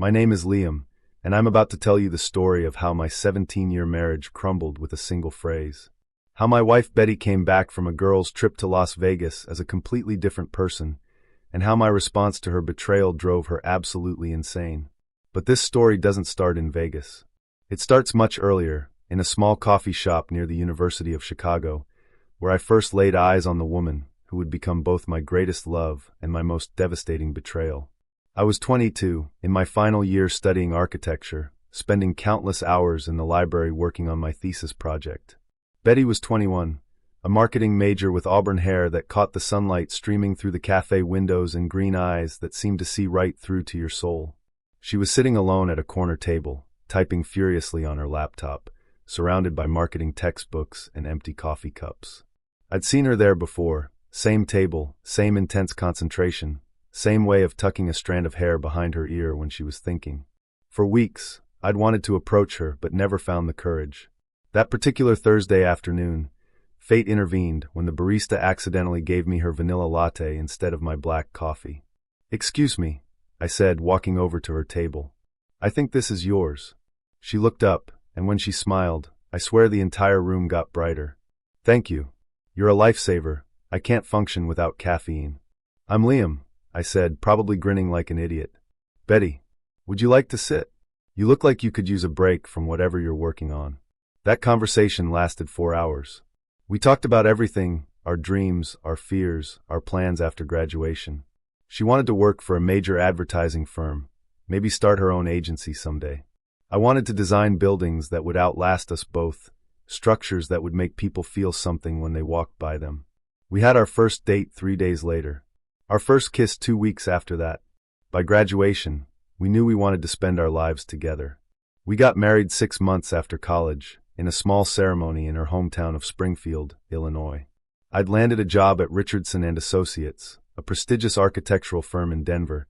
My name is Liam, and I'm about to tell you the story of how my 17-year marriage crumbled with a single phrase. How my wife Betty came back from a girls' trip to Las Vegas as a completely different person, and how my response to her betrayal drove her absolutely insane. But this story doesn't start in Vegas. It starts much earlier, in a small coffee shop near the University of Chicago, where I first laid eyes on the woman who would become both my greatest love and my most devastating betrayal. I was 22, in my final year studying architecture, spending countless hours in the library working on my thesis project. Betty was 21, a marketing major with auburn hair that caught the sunlight streaming through the cafe windows and green eyes that seemed to see right through to your soul. She was sitting alone at a corner table, typing furiously on her laptop, surrounded by marketing textbooks and empty coffee cups. I'd seen her there before, same table, same intense concentration, same way of tucking a strand of hair behind her ear when she was thinking. For weeks, I'd wanted to approach her but never found the courage. That particular Thursday afternoon, fate intervened when the barista accidentally gave me her vanilla latte instead of my black coffee. "Excuse me," I said, walking over to her table. "I think this is yours." She looked up, and when she smiled, I swear the entire room got brighter. "Thank you. You're a lifesaver. I can't function without caffeine." "I'm Liam," I said, probably grinning like an idiot. "Betty, would you like to sit? You look like you could use a break from whatever you're working on." That conversation lasted 4 hours. We talked about everything, our dreams, our fears, our plans after graduation. She wanted to work for a major advertising firm, maybe start her own agency someday. I wanted to design buildings that would outlast us both, structures that would make people feel something when they walked by them. We had our first date 3 days later. Our first kiss 2 weeks after that. By graduation, we knew we wanted to spend our lives together. We got married 6 months after college, in a small ceremony in her hometown of Springfield, Illinois. I'd landed a job at Richardson and Associates, a prestigious architectural firm in Denver,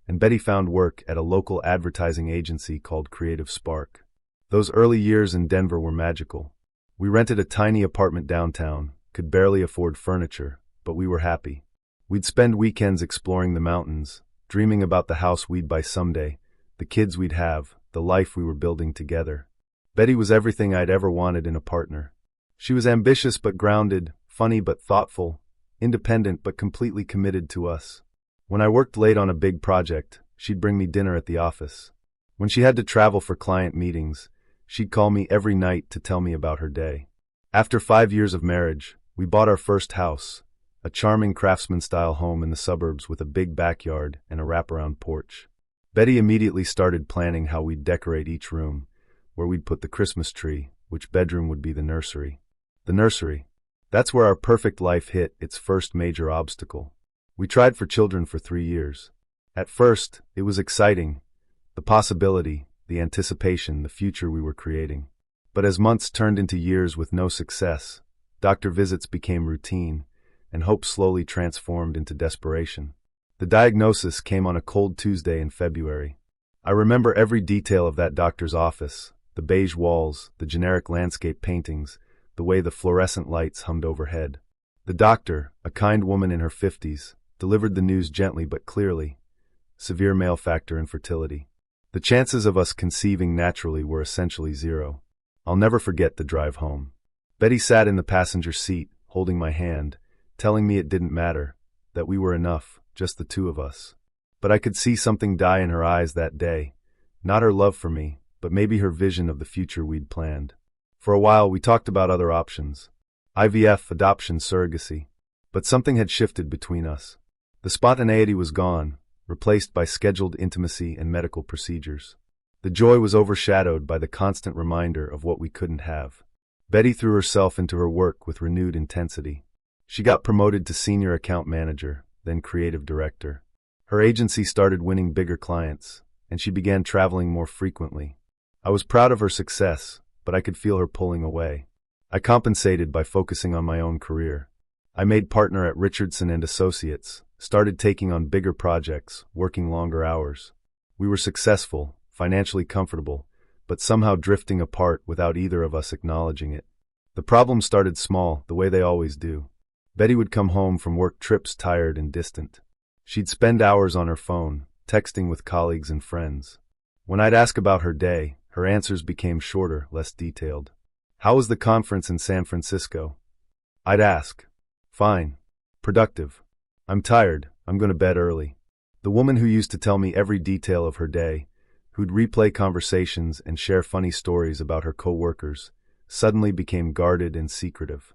and Betty found work at a local advertising agency called Creative Spark. Those early years in Denver were magical. We rented a tiny apartment downtown, could barely afford furniture, but we were happy. We'd spend weekends exploring the mountains, dreaming about the house we'd buy someday, the kids we'd have, the life we were building together. Betty was everything I'd ever wanted in a partner. She was ambitious but grounded, funny but thoughtful, independent but completely committed to us. When I worked late on a big project, she'd bring me dinner at the office. When she had to travel for client meetings, she'd call me every night to tell me about her day. After 5 years of marriage, we bought our first house, a charming craftsman-style home in the suburbs with a big backyard and a wraparound porch. Betty immediately started planning how we'd decorate each room, where we'd put the Christmas tree, which bedroom would be the nursery. The nursery. That's where our perfect life hit its first major obstacle. We tried for children for 3 years. At first, it was exciting, the possibility, the anticipation, the future we were creating. But as months turned into years with no success, doctor visits became routine, and hope slowly transformed into desperation. The diagnosis came on a cold Tuesday in February. I remember every detail of that doctor's office, the beige walls, the generic landscape paintings, the way the fluorescent lights hummed overhead. The doctor, a kind woman in her 50s, delivered the news gently but clearly. Severe male factor infertility. The chances of us conceiving naturally were essentially zero. I'll never forget the drive home. Betty sat in the passenger seat, holding my hand, telling me it didn't matter, that we were enough, just the two of us. But I could see something die in her eyes that day. Not her love for me, but maybe her vision of the future we'd planned. For a while we talked about other options. IVF, adoption, surrogacy. But something had shifted between us. The spontaneity was gone, replaced by scheduled intimacy and medical procedures. The joy was overshadowed by the constant reminder of what we couldn't have. Betty threw herself into her work with renewed intensity. She got promoted to senior account manager, then creative director. Her agency started winning bigger clients, and she began traveling more frequently. I was proud of her success, but I could feel her pulling away. I compensated by focusing on my own career. I made partner at Richardson and Associates, started taking on bigger projects, working longer hours. We were successful, financially comfortable, but somehow drifting apart without either of us acknowledging it. The problems started small, the way they always do. Betty would come home from work trips tired and distant. She'd spend hours on her phone, texting with colleagues and friends. When I'd ask about her day, her answers became shorter, less detailed. How was the conference in San Francisco? I'd ask. Fine. Productive. I'm tired, I'm going to bed early. The woman who used to tell me every detail of her day, who'd replay conversations and share funny stories about her co-workers, suddenly became guarded and secretive.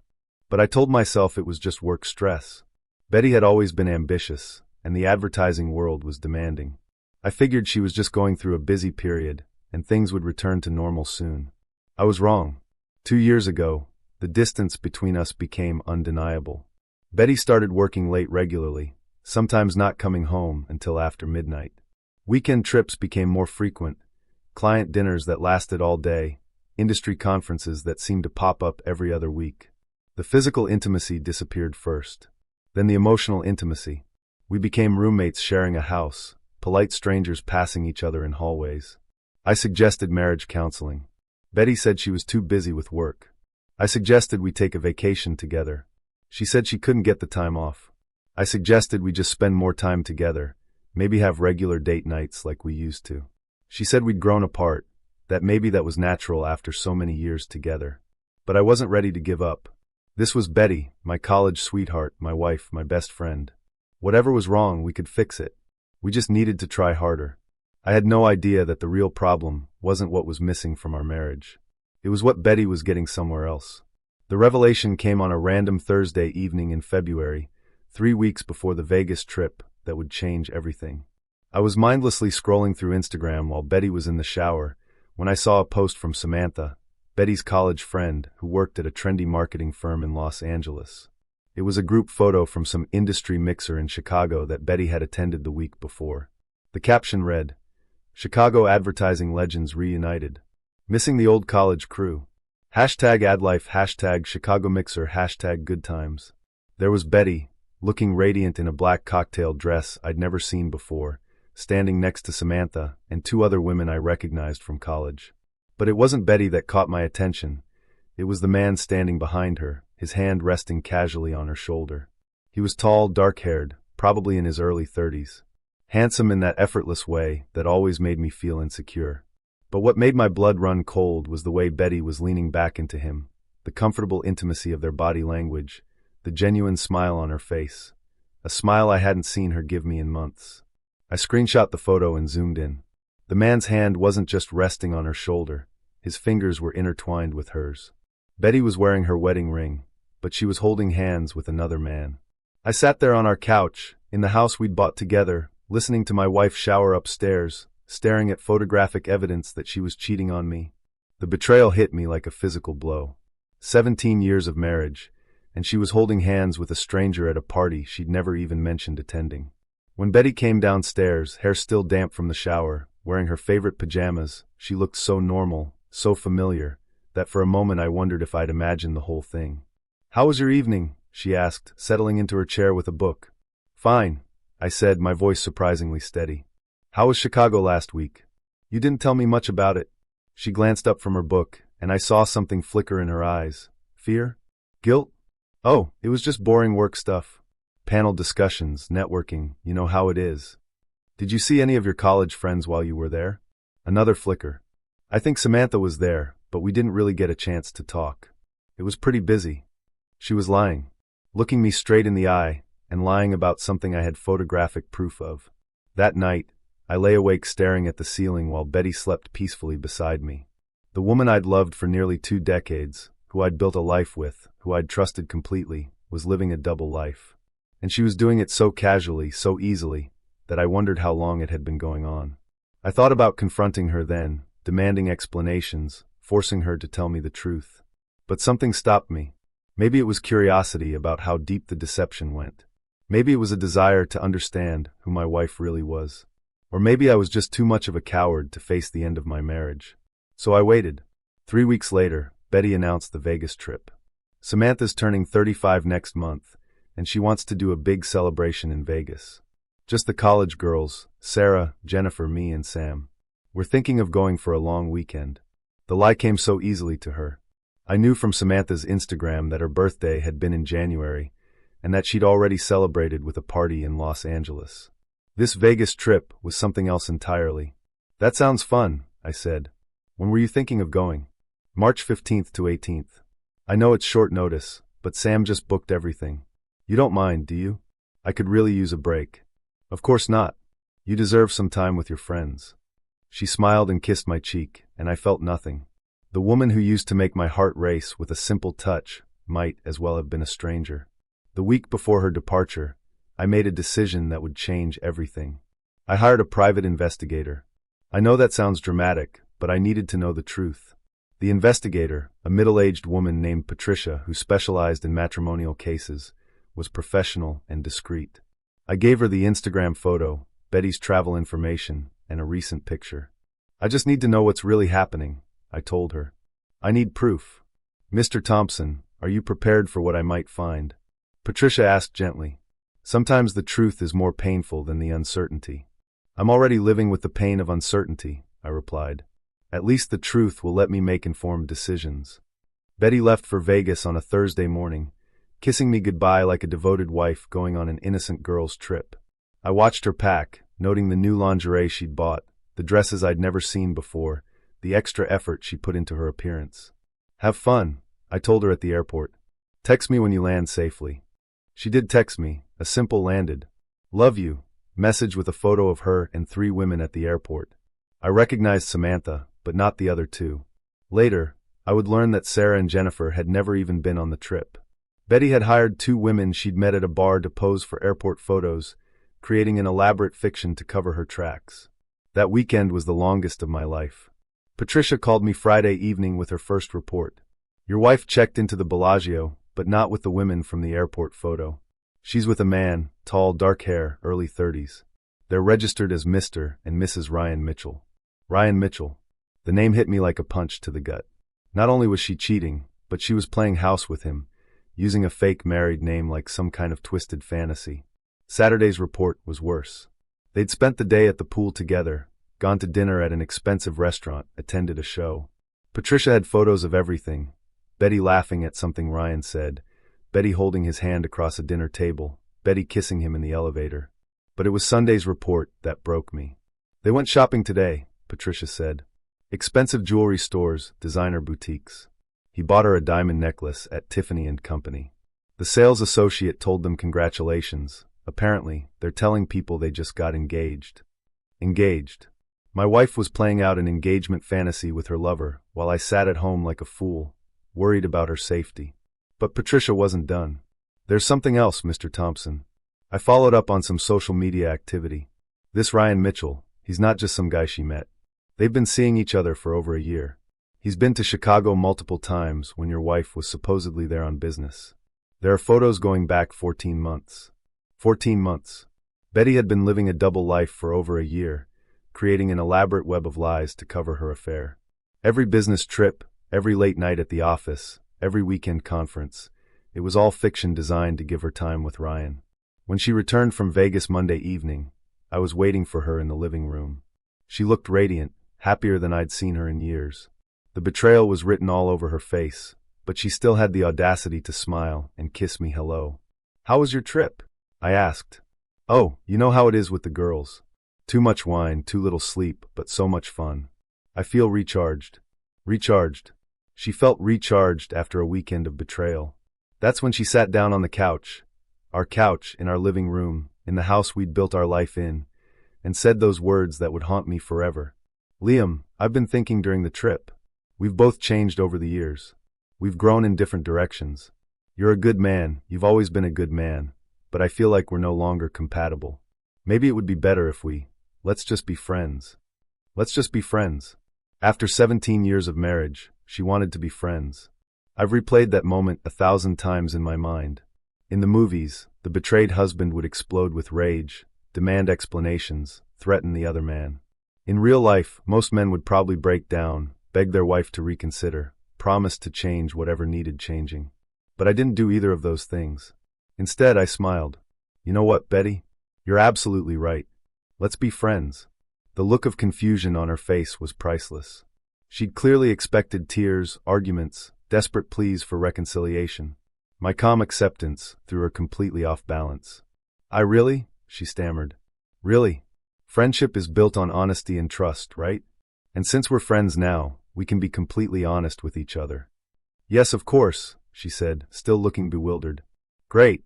But I told myself it was just work stress. Betty had always been ambitious, and the advertising world was demanding. I figured she was just going through a busy period, and things would return to normal soon. I was wrong. 2 years ago, the distance between us became undeniable. Betty started working late regularly, sometimes not coming home until after midnight. Weekend trips became more frequent, client dinners that lasted all day, industry conferences that seemed to pop up every other week. The physical intimacy disappeared first. Then the emotional intimacy. We became roommates sharing a house, polite strangers passing each other in hallways. I suggested marriage counseling. Betty said she was too busy with work. I suggested we take a vacation together. She said she couldn't get the time off. I suggested we just spend more time together, maybe have regular date nights like we used to. She said we'd grown apart, that maybe that was natural after so many years together. But I wasn't ready to give up. This was Betty, my college sweetheart, my wife, my best friend. Whatever was wrong, we could fix it. We just needed to try harder. I had no idea that the real problem wasn't what was missing from our marriage. It was what Betty was getting somewhere else. The revelation came on a random Thursday evening in February, 3 weeks before the Vegas trip that would change everything. I was mindlessly scrolling through Instagram while Betty was in the shower when I saw a post from Samantha, Betty's college friend who worked at a trendy marketing firm in Los Angeles. It was a group photo from some industry mixer in Chicago that Betty had attended the week before. The caption read, "Chicago advertising legends reunited. Missing the old college crew. #AdLife, #Chicago Mixer, #Good Times." There was Betty, looking radiant in a black cocktail dress I'd never seen before, standing next to Samantha and 2 other women I recognized from college. But it wasn't Betty that caught my attention. It was the man standing behind her, his hand resting casually on her shoulder. He was tall, dark-haired, probably in his early 30s. Handsome in that effortless way that always made me feel insecure. But what made my blood run cold was the way Betty was leaning back into him, the comfortable intimacy of their body language, the genuine smile on her face, a smile I hadn't seen her give me in months. I screenshot the photo and zoomed in. The man's hand wasn't just resting on her shoulder, his fingers were intertwined with hers. Betty was wearing her wedding ring, but she was holding hands with another man. I sat there on our couch, in the house we'd bought together, listening to my wife shower upstairs, staring at photographic evidence that she was cheating on me. The betrayal hit me like a physical blow. 17 years of marriage, and she was holding hands with a stranger at a party she'd never even mentioned attending. When Betty came downstairs, hair still damp from the shower, wearing her favorite pajamas, she looked so normal, so familiar, that for a moment I wondered if I'd imagined the whole thing. "How was your evening?" she asked, settling into her chair with a book. "Fine," I said, my voice surprisingly steady. "How was Chicago last week? You didn't tell me much about it." She glanced up from her book, and I saw something flicker in her eyes. Fear? Guilt? "Oh, it was just boring work stuff. Panel discussions, networking, you know how it is." "Did you see any of your college friends while you were there?" Another flicker. "I think Samantha was there, but we didn't really get a chance to talk. It was pretty busy." She was lying, looking me straight in the eye, and lying about something I had photographic proof of. That night, I lay awake staring at the ceiling while Betty slept peacefully beside me. The woman I'd loved for nearly 2 decades, who I'd built a life with, who I'd trusted completely, was living a double life. And she was doing it so casually, so easily, that I wondered how long it had been going on. I thought about confronting her then, demanding explanations, forcing her to tell me the truth. But something stopped me. Maybe it was curiosity about how deep the deception went. Maybe it was a desire to understand who my wife really was. Or maybe I was just too much of a coward to face the end of my marriage. So I waited. 3 weeks later, Betty announced the Vegas trip. Samantha's turning 35 next month, and she wants to do a big celebration in Vegas. Just the college girls, Sarah, Jennifer, me, and Sam. We're thinking of going for a long weekend. The lie came so easily to her. I knew from Samantha's Instagram that her birthday had been in January, and that she'd already celebrated with a party in Los Angeles. This Vegas trip was something else entirely. That sounds fun, I said. When were you thinking of going? March 15th to 18th. I know it's short notice, but Sam just booked everything. You don't mind, do you? I could really use a break. Of course not. You deserve some time with your friends. She smiled and kissed my cheek, and I felt nothing. The woman who used to make my heart race with a simple touch might as well have been a stranger. The week before her departure, I made a decision that would change everything. I hired a private investigator. I know that sounds dramatic, but I needed to know the truth. The investigator, a middle-aged woman named Patricia who specialized in matrimonial cases, was professional and discreet. I gave her the Instagram photo, Betty's travel information, and a recent picture. I just need to know what's really happening, I told her. I need proof. Mr. Thompson, are you prepared for what I might find? Patricia asked gently. Sometimes the truth is more painful than the uncertainty. I'm already living with the pain of uncertainty, I replied. At least the truth will let me make informed decisions. Betty left for Vegas on a Thursday morning, kissing me goodbye like a devoted wife going on an innocent girl's trip. I watched her pack, noting the new lingerie she'd bought, the dresses I'd never seen before, the extra effort she put into her appearance. Have fun, I told her at the airport. Text me when you land safely. She did text me, a simple landed. Love you, message with a photo of her and 3 women at the airport. I recognized Samantha, but not the other 2. Later, I would learn that Sarah and Jennifer had never even been on the trip. Betty had hired 2 women she'd met at a bar to pose for airport photos, creating an elaborate fiction to cover her tracks. That weekend was the longest of my life. Patricia called me Friday evening with her first report. Your wife checked into the Bellagio, but not with the women from the airport photo. She's with a man, tall, dark hair, early 30s. They're registered as Mr. and Mrs. Ryan Mitchell. Ryan Mitchell. The name hit me like a punch to the gut. Not only was she cheating, but she was playing house with him, using a fake married name like some kind of twisted fantasy. Saturday's report was worse. They'd spent the day at the pool together, gone to dinner at an expensive restaurant, attended a show. Patricia had photos of everything. Betty laughing at something Ryan said, Betty holding his hand across a dinner table, Betty kissing him in the elevator. But it was Sunday's report that broke me. They went shopping today, Patricia said. Expensive jewelry stores, designer boutiques. He bought her a diamond necklace at Tiffany & Company. The sales associate told them congratulations. Apparently, they're telling people they just got engaged. Engaged. My wife was playing out an engagement fantasy with her lover while I sat at home like a fool, worried about her safety. But Patricia wasn't done. There's something else, Mr. Thompson. I followed up on some social media activity. This Ryan Mitchell, he's not just some guy she met. They've been seeing each other for over a year. He's been to Chicago multiple times when your wife was supposedly there on business. There are photos going back 14 months. 14 months. Betty had been living a double life for over a year, creating an elaborate web of lies to cover her affair. Every business trip, every late night at the office, every weekend conference, it was all fiction designed to give her time with Ryan. When she returned from Vegas Monday evening, I was waiting for her in the living room. She looked radiant, happier than I'd seen her in years. The betrayal was written all over her face, but she still had the audacity to smile and kiss me hello. How was your trip? I asked. Oh, you know how it is with the girls. Too much wine, too little sleep, but so much fun. I feel recharged. Recharged. She felt recharged after a weekend of betrayal. That's when she sat down on the couch, our couch in our living room, in the house we'd built our life in, and said those words that would haunt me forever. Liam, I've been thinking during the trip. We've both changed over the years. We've grown in different directions. You're a good man, you've always been a good man, but I feel like we're no longer compatible. Maybe it would be better if let's just be friends. Let's just be friends. After 17 years of marriage, she wanted to be friends. I've replayed that moment 1,000 times in my mind. In the movies, the betrayed husband would explode with rage, demand explanations, threaten the other man. In real life, most men would probably break down, beg their wife to reconsider, promise to change whatever needed changing. But I didn't do either of those things. Instead, I smiled. You know what, Betty? You're absolutely right. Let's be friends. The look of confusion on her face was priceless. She'd clearly expected tears, arguments, desperate pleas for reconciliation. My calm acceptance threw her completely off balance. Really? She stammered. Really? Friendship is built on honesty and trust, right? And since we're friends now, we can be completely honest with each other. Yes, of course, she said, still looking bewildered. Great.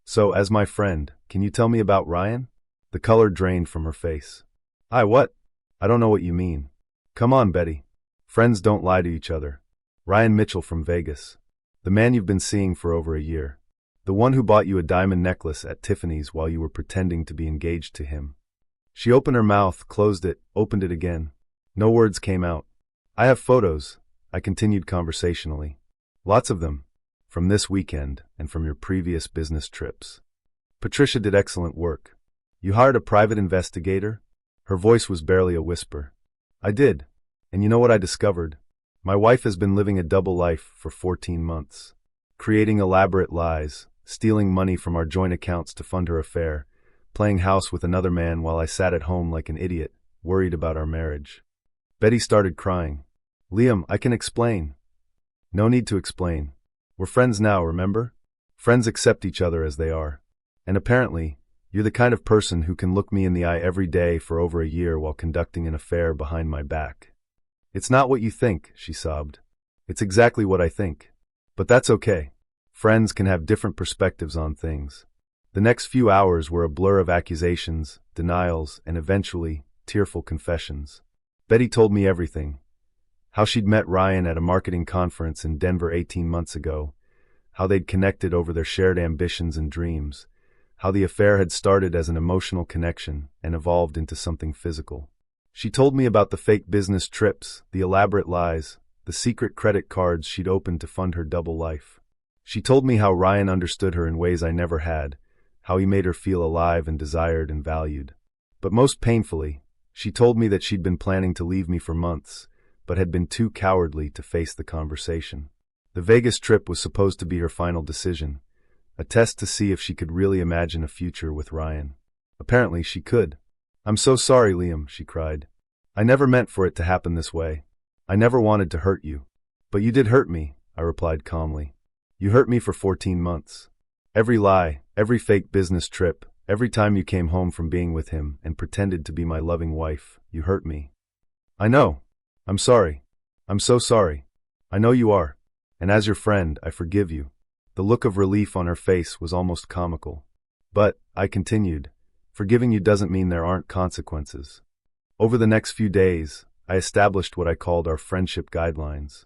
So, as my friend, can you tell me about Ryan? The color drained from her face. What? I don't know what you mean. Come on, Betty. Friends don't lie to each other. Ryan Mitchell from Vegas. The man you've been seeing for over a year. The one who bought you a diamond necklace at Tiffany's while you were pretending to be engaged to him. She opened her mouth, closed it, opened it again. No words came out. I have photos, I continued conversationally. Lots of them. From this weekend and from your previous business trips. Patricia did excellent work. You hired a private investigator? Her voice was barely a whisper. I did. And you know what I discovered? My wife has been living a double life for 14 months. Creating elaborate lies, stealing money from our joint accounts to fund her affair, playing house with another man while I sat at home like an idiot, worried about our marriage. Betty started crying. Liam, I can explain. No need to explain. We're friends now, remember? Friends accept each other as they are. And apparently, you're the kind of person who can look me in the eye every day for over a year while conducting an affair behind my back. It's not what you think, she sobbed. It's exactly what I think. But that's okay. Friends can have different perspectives on things. The next few hours were a blur of accusations, denials, and eventually, tearful confessions. Betty told me everything. How she'd met Ryan at a marketing conference in Denver 18 months ago, how they'd connected over their shared ambitions and dreams, how the affair had started as an emotional connection and evolved into something physical. She told me about the fake business trips, the elaborate lies, the secret credit cards she'd opened to fund her double life. She told me how Ryan understood her in ways I never had, how he made her feel alive and desired and valued. But most painfully, she told me that she'd been planning to leave me for months, but had been too cowardly to face the conversation. The Vegas trip was supposed to be her final decision, a test to see if she could really imagine a future with Ryan. Apparently she could. I'm so sorry, Liam, she cried. I never meant for it to happen this way. I never wanted to hurt you. But you did hurt me, I replied calmly. You hurt me for 14 months. Every lie, every fake business trip, every time you came home from being with him and pretended to be my loving wife, you hurt me. I know. I'm sorry. I'm so sorry. I know you are. And as your friend, I forgive you. The look of relief on her face was almost comical. But, I continued, forgiving you doesn't mean there aren't consequences. Over the next few days, I established what I called our friendship guidelines.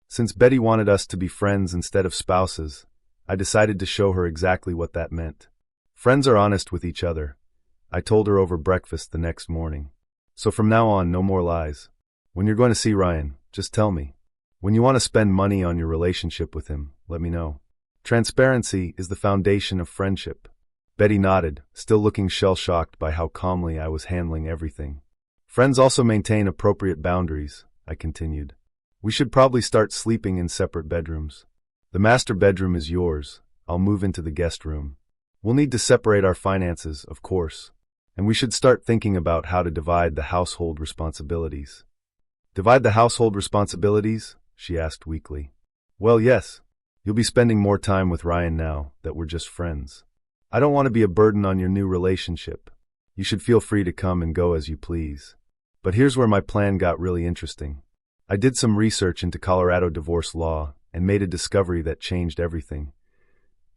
Since Betty wanted us to be friends instead of spouses, I decided to show her exactly what that meant. Friends are honest with each other, I told her over breakfast the next morning. So from now on, no more lies. When you're going to see Ryan, just tell me. When you want to spend money on your relationship with him, let me know. Transparency is the foundation of friendship. Betty nodded, still looking shell-shocked by how calmly I was handling everything. Friends also maintain appropriate boundaries, I continued. We should probably start sleeping in separate bedrooms. The master bedroom is yours. I'll move into the guest room. We'll need to separate our finances, of course. And we should start thinking about how to divide the household responsibilities. Divide the household responsibilities? She asked weakly. Well, yes. You'll be spending more time with Ryan now that we're just friends. I don't want to be a burden on your new relationship. You should feel free to come and go as you please. But here's where my plan got really interesting. I did some research into Colorado divorce law and made a discovery that changed everything.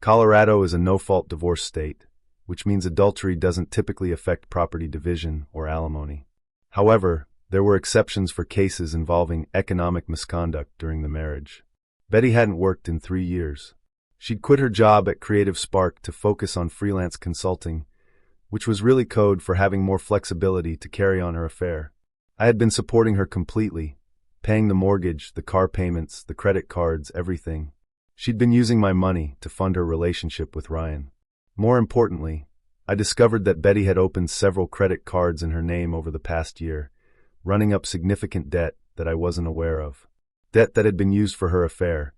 Colorado is a no-fault divorce state, which means adultery doesn't typically affect property division or alimony. However, there were exceptions for cases involving economic misconduct during the marriage. Betty hadn't worked in 3 years. She'd quit her job at Creative Spark to focus on freelance consulting, which was really code for having more flexibility to carry on her affair. I had been supporting her completely, paying the mortgage, the car payments, the credit cards, everything. She'd been using my money to fund her relationship with Ryan. More importantly, I discovered that Betty had opened several credit cards in her name over the past year, running up significant debt that I wasn't aware of. Debt that had been used for her affair,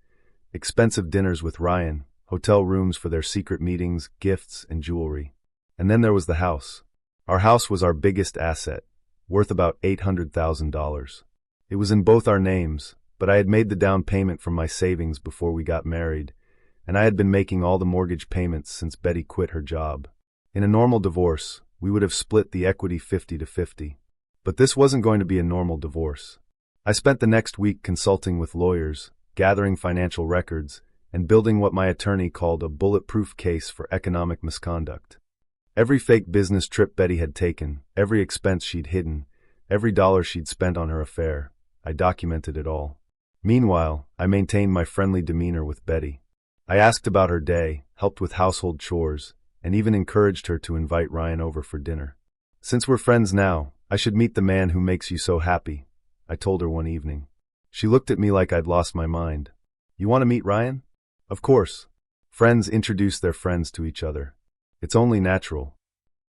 expensive dinners with Ryan, hotel rooms for their secret meetings, gifts, and jewelry. And then there was the house. Our house was our biggest asset, worth about $800,000. It was in both our names, but I had made the down payment from my savings before we got married, and I had been making all the mortgage payments since Betty quit her job. In a normal divorce, we would have split the equity 50-50. But this wasn't going to be a normal divorce. I spent the next week consulting with lawyers, gathering financial records, and building what my attorney called a bulletproof case for economic misconduct. Every fake business trip Betty had taken, every expense she'd hidden, every dollar she'd spent on her affair, I documented it all. Meanwhile, I maintained my friendly demeanor with Betty. I asked about her day, helped with household chores, and even encouraged her to invite Ryan over for dinner. "Since we're friends now, I should meet the man who makes you so happy," I told her one evening. She looked at me like I'd lost my mind. "You want to meet Ryan?" "Of course. Friends introduce their friends to each other. It's only natural."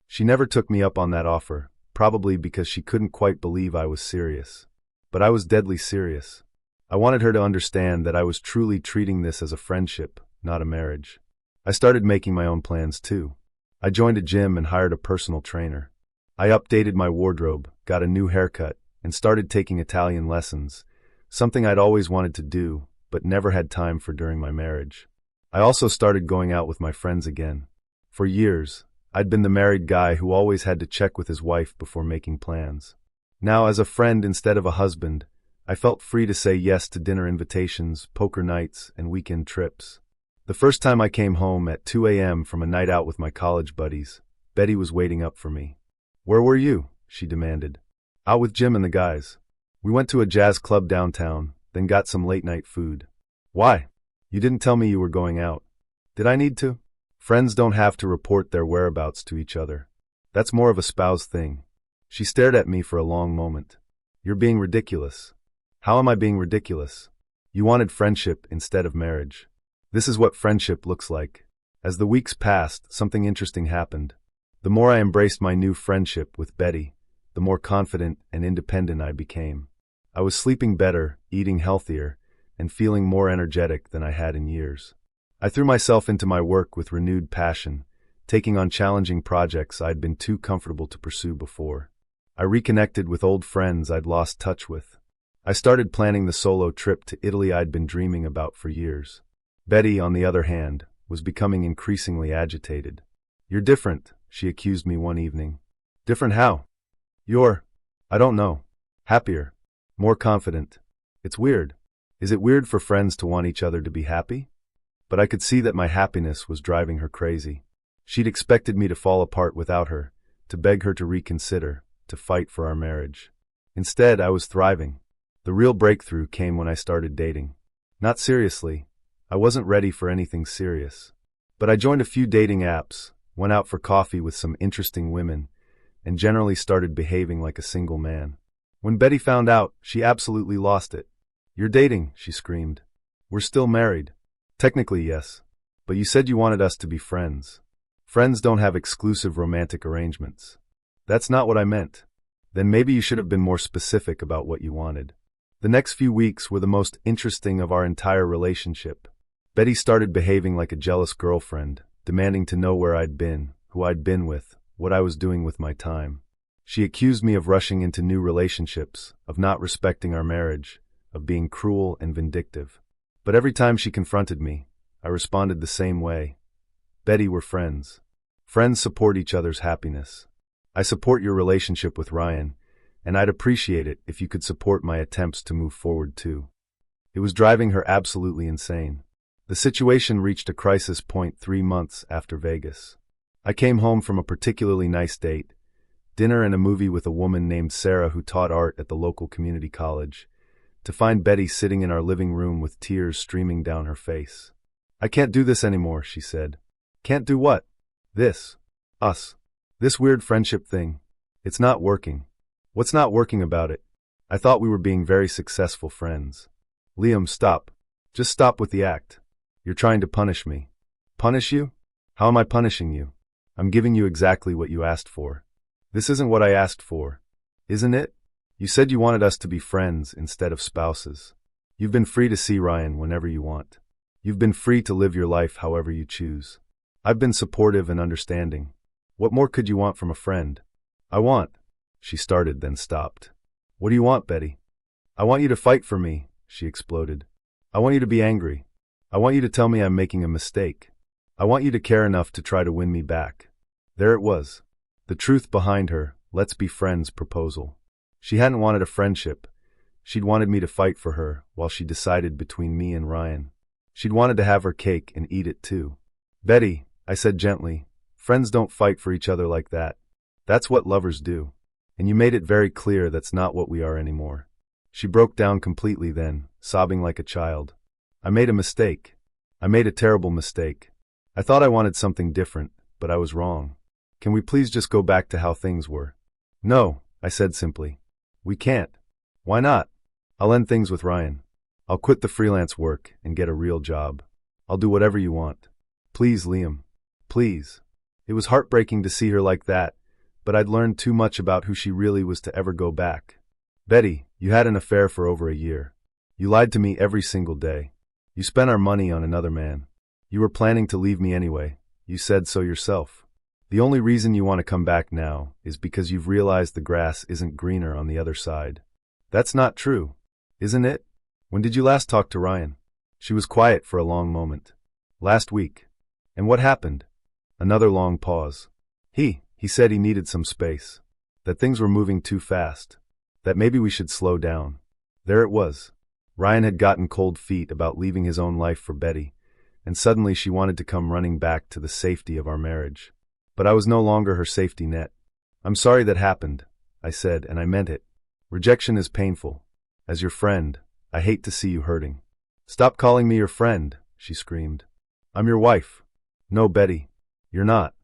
She never took me up on that offer, probably because she couldn't quite believe I was serious. But I was deadly serious. I wanted her to understand that I was truly treating this as a friendship, not a marriage. I started making my own plans too. I joined a gym and hired a personal trainer. I updated my wardrobe, got a new haircut, and started taking Italian lessons, something I'd always wanted to do, but never had time for during my marriage. I also started going out with my friends again. For years, I'd been the married guy who always had to check with his wife before making plans. Now, as a friend instead of a husband, I felt free to say yes to dinner invitations, poker nights, and weekend trips. The first time I came home at 2 a.m. from a night out with my college buddies, Betty was waiting up for me. "Where were you?" she demanded. "Out with Jim and the guys. We went to a jazz club downtown, then got some late-night food." "Why? You didn't tell me you were going out." "Did I need to?" Friends don't have to report their whereabouts to each other. That's more of a spouse thing. She stared at me for a long moment. "You're being ridiculous." "How am I being ridiculous?" "You wanted friendship instead of marriage. This is what friendship looks like." As the weeks passed, something interesting happened. The more I embraced my new friendship with Betty, the more confident and independent I became. I was sleeping better, eating healthier, and feeling more energetic than I had in years. I threw myself into my work with renewed passion, taking on challenging projects I'd been too comfortable to pursue before. I reconnected with old friends I'd lost touch with. I started planning the solo trip to Italy I'd been dreaming about for years. Betty, on the other hand, was becoming increasingly agitated. "You're different," she accused me one evening. "Different how?" I don't know. Happier. More confident. It's weird. Is it weird for friends to want each other to be happy?" But I could see that my happiness was driving her crazy. She'd expected me to fall apart without her, to beg her to reconsider, to fight for our marriage. Instead, I was thriving. The real breakthrough came when I started dating. Not seriously. I wasn't ready for anything serious. But I joined a few dating apps, went out for coffee with some interesting women, and generally started behaving like a single man. When Betty found out, she absolutely lost it. "You're dating," she screamed. "We're still married." "Technically, yes. But you said you wanted us to be friends." "Friends don't have exclusive romantic arrangements." "That's not what I meant." "Then maybe you should have been more specific about what you wanted." The next few weeks were the most interesting of our entire relationship. Betty started behaving like a jealous girlfriend, demanding to know where I'd been, who I'd been with, what I was doing with my time. She accused me of rushing into new relationships, of not respecting our marriage, of being cruel and vindictive. But every time she confronted me, I responded the same way. "Betty, we're friends. Friends support each other's happiness. I support your relationship with Ryan, and I'd appreciate it if you could support my attempts to move forward too." It was driving her absolutely insane. The situation reached a crisis point 3 months after Vegas. I came home from a particularly nice date, dinner and a movie with a woman named Sarah who taught art at the local community college, to find Betty sitting in our living room with tears streaming down her face. "I can't do this anymore," she said. "Can't do what?" "This. Us. This weird friendship thing. It's not working." "What's not working about it? I thought we were being very successful friends." "Liam, stop. Just stop with the act. You're trying to punish me." "Punish you? How am I punishing you? I'm giving you exactly what you asked for." "This isn't what I asked for." "Isn't it? You said you wanted us to be friends instead of spouses. You've been free to see Ryan whenever you want. You've been free to live your life however you choose. I've been supportive and understanding. What more could you want from a friend?" "I want..." She started, then stopped. "What do you want, Betty?" "I want you to fight for me," she exploded. "I want you to be angry. I want you to tell me I'm making a mistake. I want you to care enough to try to win me back." There it was. The truth behind her "let's be friends" proposal. She hadn't wanted a friendship. She'd wanted me to fight for her while she decided between me and Ryan. She'd wanted to have her cake and eat it too. "Betty," I said gently, "friends don't fight for each other like that. That's what lovers do. And you made it very clear that's not what we are anymore." She broke down completely then, sobbing like a child. "I made a mistake. I made a terrible mistake. I thought I wanted something different, but I was wrong. Can we please just go back to how things were?" "No," I said simply. "We can't." "Why not?" "I'll end things with Ryan. I'll quit the freelance work and get a real job. I'll do whatever you want. Please, Liam. Please." It was heartbreaking to see her like that, but I'd learned too much about who she really was to ever go back. "Betty, you had an affair for over a year. You lied to me every single day. You spent our money on another man. You were planning to leave me anyway. You said so yourself. The only reason you want to come back now is because you've realized the grass isn't greener on the other side. That's not true, isn't it? When did you last talk to Ryan?" She was quiet for a long moment. "Last week." "And what happened?" Another long pause. He said he needed some space. That things were moving too fast. That maybe we should slow down." There it was. Ryan had gotten cold feet about leaving his own life for Betty, and suddenly she wanted to come running back to the safety of our marriage. But I was no longer her safety net. "I'm sorry that happened," I said, and I meant it. "Rejection is painful. As your friend, I hate to see you hurting." "Stop calling me your friend," she screamed. "I'm your wife." "No, Betty, you're not.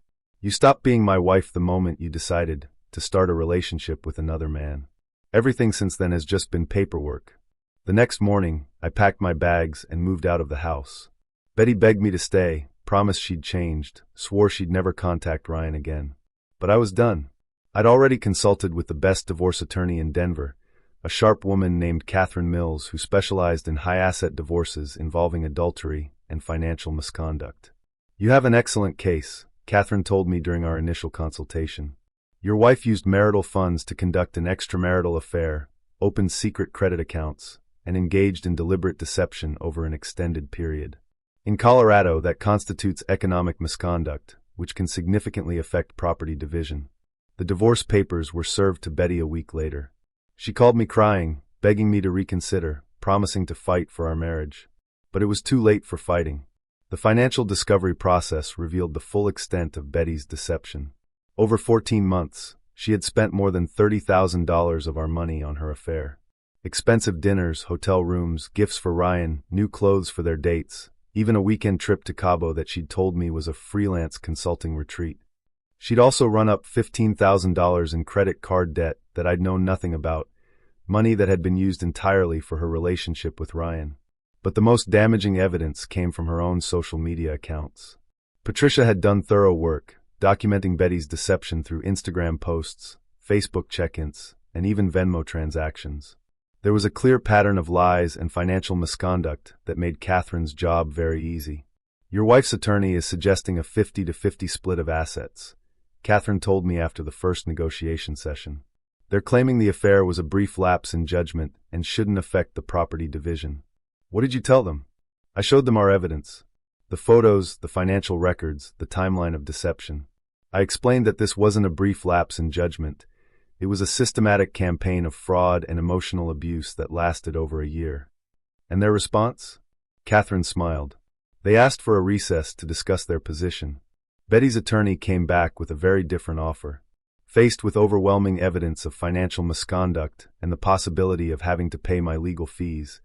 You stopped being my wife the moment you decided to start a relationship with another man. Everything since then has just been paperwork." The next morning, I packed my bags and moved out of the house. Betty begged me to stay, promised she'd changed, swore she'd never contact Ryan again. But I was done. I'd already consulted with the best divorce attorney in Denver, a sharp woman named Catherine Mills who specialized in high-asset divorces involving adultery and financial misconduct. "You have an excellent case," Catherine told me during our initial consultation. "Your wife used marital funds to conduct an extramarital affair, opened secret credit accounts, and engaged in deliberate deception over an extended period. In Colorado, that constitutes economic misconduct, which can significantly affect property division." The divorce papers were served to Betty a week later. She called me crying, begging me to reconsider, promising to fight for our marriage. But it was too late for fighting. The financial discovery process revealed the full extent of Betty's deception. Over 14 months, she had spent more than $30,000 of our money on her affair. Expensive dinners, hotel rooms, gifts for Ryan, new clothes for their dates, even a weekend trip to Cabo that she'd told me was a freelance consulting retreat. She'd also run up $15,000 in credit card debt that I'd known nothing about, money that had been used entirely for her relationship with Ryan. But the most damaging evidence came from her own social media accounts. Patricia had done thorough work, documenting Betty's deception through Instagram posts, Facebook check-ins, and even Venmo transactions. There was a clear pattern of lies and financial misconduct that made Catherine's job very easy. "Your wife's attorney is suggesting a 50-50 split of assets," Catherine told me after the first negotiation session. "They're claiming the affair was a brief lapse in judgment and shouldn't affect the property division." "What did you tell them?" "I showed them our evidence. The photos, the financial records, the timeline of deception. I explained that this wasn't a brief lapse in judgment. It was a systematic campaign of fraud and emotional abuse that lasted over a year." "And their response?" Catherine smiled. "They asked for a recess to discuss their position." Betty's attorney came back with a very different offer. Faced with overwhelming evidence of financial misconduct and the possibility of having to pay my legal fees,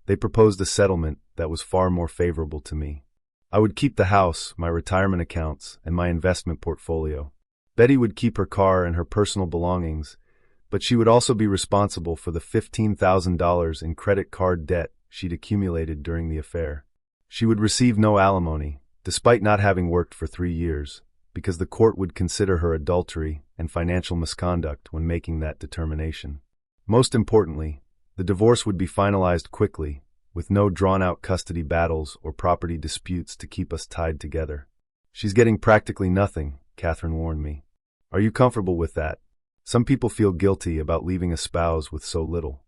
they proposed a settlement that was far more favorable to me. I would keep the house, my retirement accounts, and my investment portfolio. Betty would keep her car and her personal belongings, but she would also be responsible for the $15,000 in credit card debt she'd accumulated during the affair. She would receive no alimony, despite not having worked for 3 years, because the court would consider her adultery and financial misconduct when making that determination. Most importantly, the divorce would be finalized quickly, with no drawn-out custody battles or property disputes to keep us tied together. "She's getting practically nothing," Catherine warned me. "Are you comfortable with that? Some people feel guilty about leaving a spouse with so little."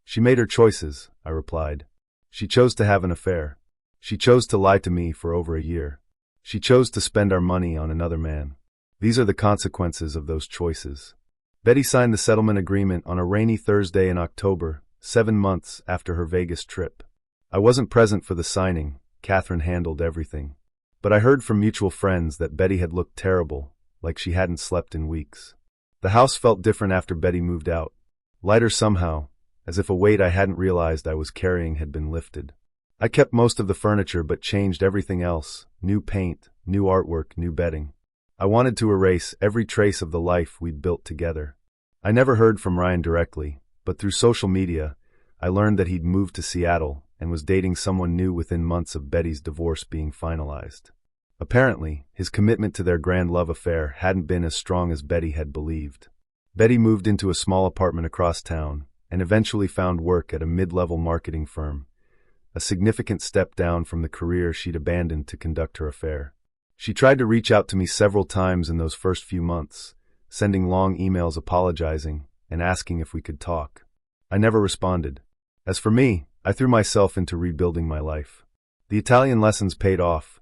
"She made her choices," I replied. "She chose to have an affair. She chose to lie to me for over a year. She chose to spend our money on another man. These are the consequences of those choices. Betty signed the settlement agreement on a rainy Thursday in October, 7 months after her Vegas trip. I wasn't present for the signing. Catherine handled everything. But I heard from mutual friends that Betty had looked terrible, like she hadn't slept in weeks. The house felt different after Betty moved out. Lighter somehow, as if a weight I hadn't realized I was carrying had been lifted. I kept most of the furniture but changed everything else: new paint, new artwork, new bedding. I wanted to erase every trace of the life we'd built together. I never heard from Ryan directly, but through social media, I learned that he'd moved to Seattle and was dating someone new within months of Betty's divorce being finalized. Apparently, his commitment to their grand love affair hadn't been as strong as Betty had believed. Betty moved into a small apartment across town and eventually found work at a mid-level marketing firm, a significant step down from the career she'd abandoned to conduct her affair. She tried to reach out to me several times in those first few months, sending long emails apologizing and asking if we could talk. I never responded. As for me, I threw myself into rebuilding my life. The Italian lessons paid off.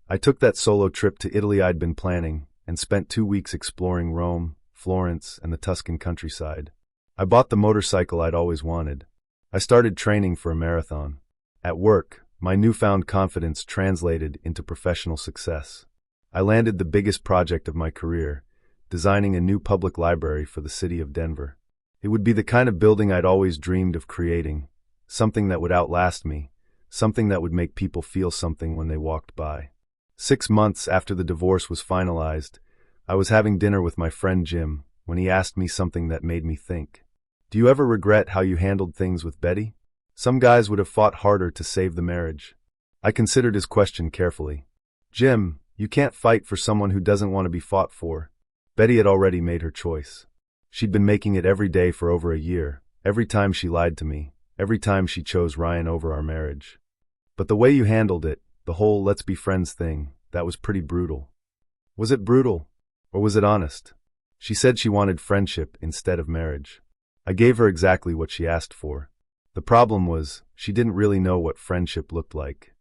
I took that solo trip to Italy I'd been planning and spent 2 weeks exploring Rome, Florence, and the Tuscan countryside. I bought the motorcycle I'd always wanted. I started training for a marathon. At work, my newfound confidence translated into professional success. I landed the biggest project of my career, designing a new public library for the city of Denver. It would be the kind of building I'd always dreamed of creating, something that would outlast me, something that would make people feel something when they walked by. 6 months after the divorce was finalized, I was having dinner with my friend Jim when he asked me something that made me think. Do you ever regret how you handled things with Betty? Some guys would have fought harder to save the marriage. I considered his question carefully. Jim, you can't fight for someone who doesn't want to be fought for. Betty had already made her choice. She'd been making it every day for over a year, every time she lied to me, every time she chose Ryan over our marriage. But the way you handled it, the whole let's be friends thing, that was pretty brutal. Was it brutal? Or was it honest? She said she wanted friendship instead of marriage. I gave her exactly what she asked for. The problem was, she didn't really know what friendship looked like.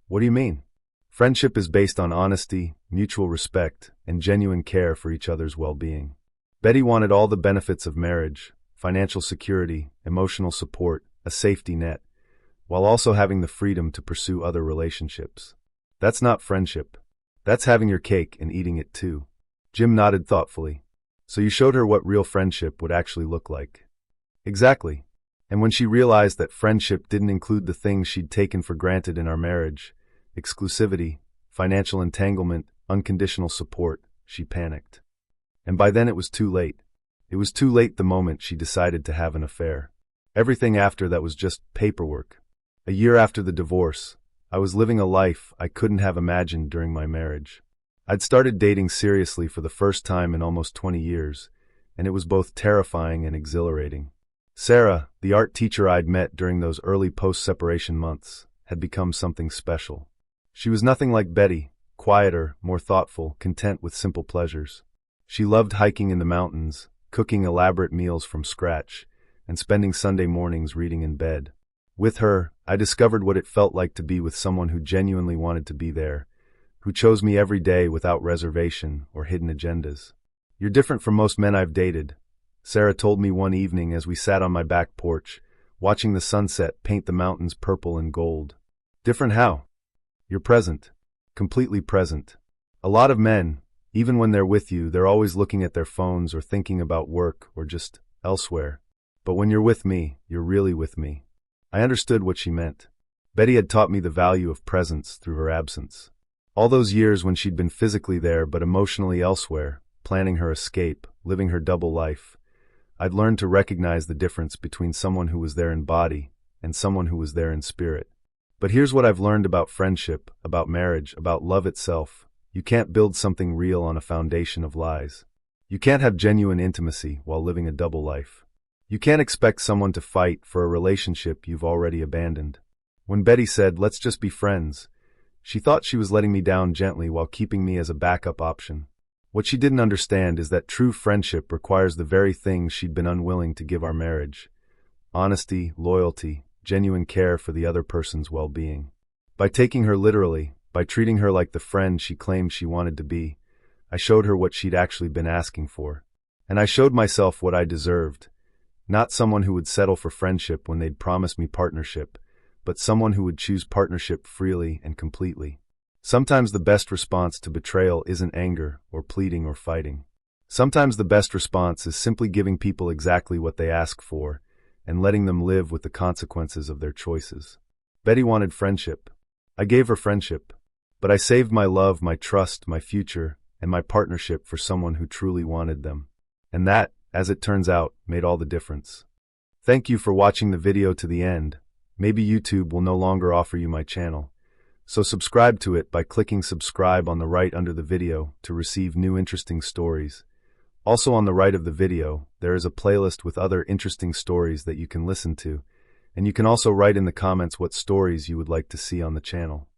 What do you mean? Friendship is based on honesty, mutual respect, and genuine care for each other's well-being. Betty wanted all the benefits of marriage: financial security, emotional support, a safety net, while also having the freedom to pursue other relationships. That's not friendship. That's having your cake and eating it too. Jim nodded thoughtfully. So you showed her what real friendship would actually look like. Exactly. And when she realized that friendship didn't include the things she'd taken for granted in our marriage, exclusivity, financial entanglement, unconditional support, she panicked. And by then it was too late. It was too late the moment she decided to have an affair. Everything after that was just paperwork. A year after the divorce, I was living a life I couldn't have imagined during my marriage. I'd started dating seriously for the first time in almost 20 years, and it was both terrifying and exhilarating. Sarah, the art teacher I'd met during those early post-separation months, had become something special. She was nothing like Betty, quieter, more thoughtful, content with simple pleasures. She loved hiking in the mountains, cooking elaborate meals from scratch, and spending Sunday mornings reading in bed. With her, I discovered what it felt like to be with someone who genuinely wanted to be there, who chose me every day without reservation or hidden agendas. You're different from most men I've dated, Sarah told me one evening as we sat on my back porch, watching the sunset paint the mountains purple and gold. Different how? You're present. Completely present. A lot of men, even when they're with you, they're always looking at their phones or thinking about work or just elsewhere. But when you're with me, you're really with me. I understood what she meant. Betty had taught me the value of presence through her absence. All those years when she'd been physically there but emotionally elsewhere, planning her escape, living her double life, I'd learned to recognize the difference between someone who was there in body and someone who was there in spirit. But here's what I've learned about friendship, about marriage, about love itself. You can't build something real on a foundation of lies. You can't have genuine intimacy while living a double life. You can't expect someone to fight for a relationship you've already abandoned. When Betty said, "Let's just be friends," she thought she was letting me down gently while keeping me as a backup option. What she didn't understand is that true friendship requires the very things she'd been unwilling to give our marriage: honesty, loyalty, genuine care for the other person's well-being. By taking her literally, by treating her like the friend she claimed she wanted to be, I showed her what she'd actually been asking for. And I showed myself what I deserved. Not someone who would settle for friendship when they'd promised me partnership, but someone who would choose partnership freely and completely. Sometimes the best response to betrayal isn't anger or pleading or fighting. Sometimes the best response is simply giving people exactly what they ask for and letting them live with the consequences of their choices. Betty wanted friendship. I gave her friendship. But I saved my love, my trust, my future, and my partnership for someone who truly wanted them. And that, as it turns out, made all the difference. Thank you for watching the video to the end. Maybe YouTube will no longer offer you my channel. So subscribe to it by clicking subscribe on the right under the video to receive new interesting stories. Also on the right of the video, there is a playlist with other interesting stories that you can listen to, and you can also write in the comments what stories you would like to see on the channel.